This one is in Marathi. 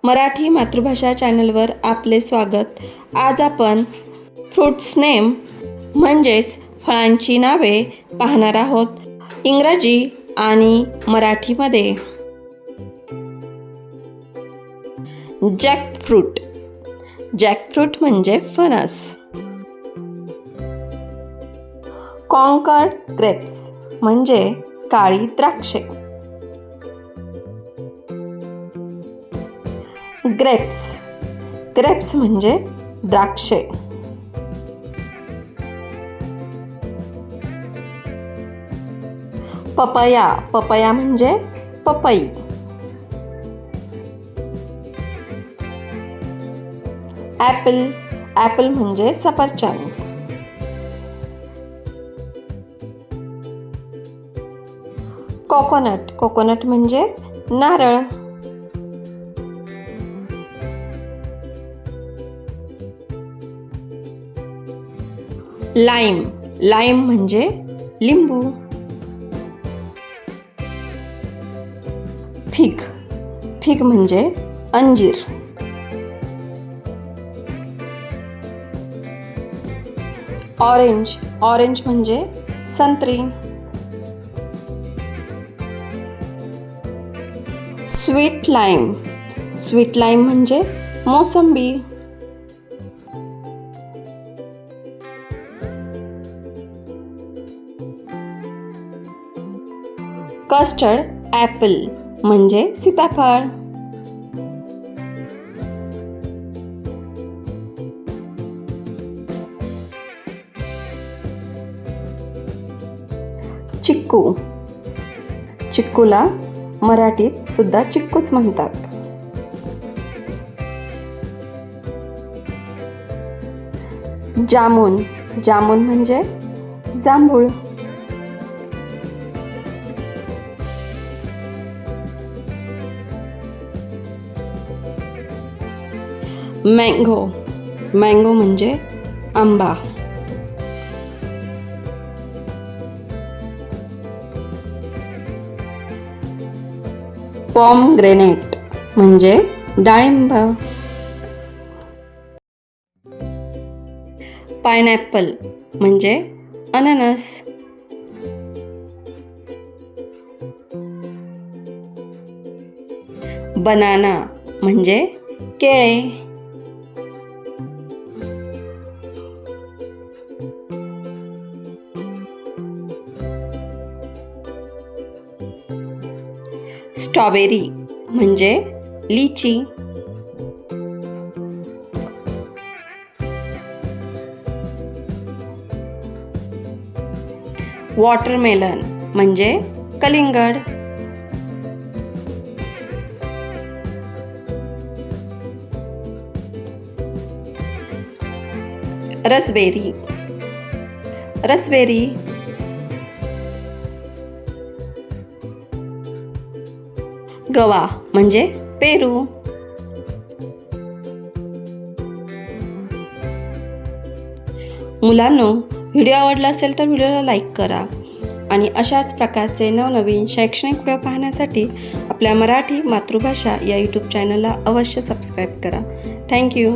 मराठी मातृभाषा चॅनलवर आपले स्वागत। आज आपण फ्रूट्स नेम म्हणजेच फळांची नावे पाहणार आहोत, इंग्रजी आणि मराठीमध्ये। जॅकफ्रूट, जॅकफ्रूट म्हणजे फणस। कॉन्कॉर्ड ग्रेप्स म्हणजे काळी द्राक्षे। ग्रेप्स, ग्रेप्स म्हणजे द्राक्षे। पपया, पपया म्हणजे पपई। ॲपल, ॲपल म्हणजे सफरचंद। कोकोनट, कोकोनट म्हणजे नारळ। लाईम, लाईम म्हणजे लिंबू। फिग, फिग म्हणजे अंजीर। ऑरेंज, ऑरेंज म्हणजे संत्री। स्वीट लाईम, स्वीट लाईम म्हणजे मोसंबी। कस्टर्ड ॲपल म्हणजे सीताफळ। चिक्कू, चिक्कूला मराठीत सुद्धा चिक्कूच म्हणतात। जामुन, जामुन म्हणजे जांभूळ। मँगो, मँगो म्हणजे आंबा। पॉमग्रेनेट म्हणजे डाळिंब। पायनॅपल म्हणजे अननस। बनाना म्हणजे केळे। स्ट्रॉबेरी म्हणजे लीची। वॉटरमेलन म्हणजे कलिंगड। Raspberry, raspberry. गवा म्हणजे पेरू। मुलांनो, व्हिडिओ आवडला असेल तर व्हिडिओला लाईक करा आणि अशाच प्रकारचे नवनवीन शैक्षणिक व्हिडिओ पाहण्यासाठी आपल्या मराठी मातृभाषा या यूट्यूब चॅनलला अवश्य सबस्क्राईब करा। थँक्यू।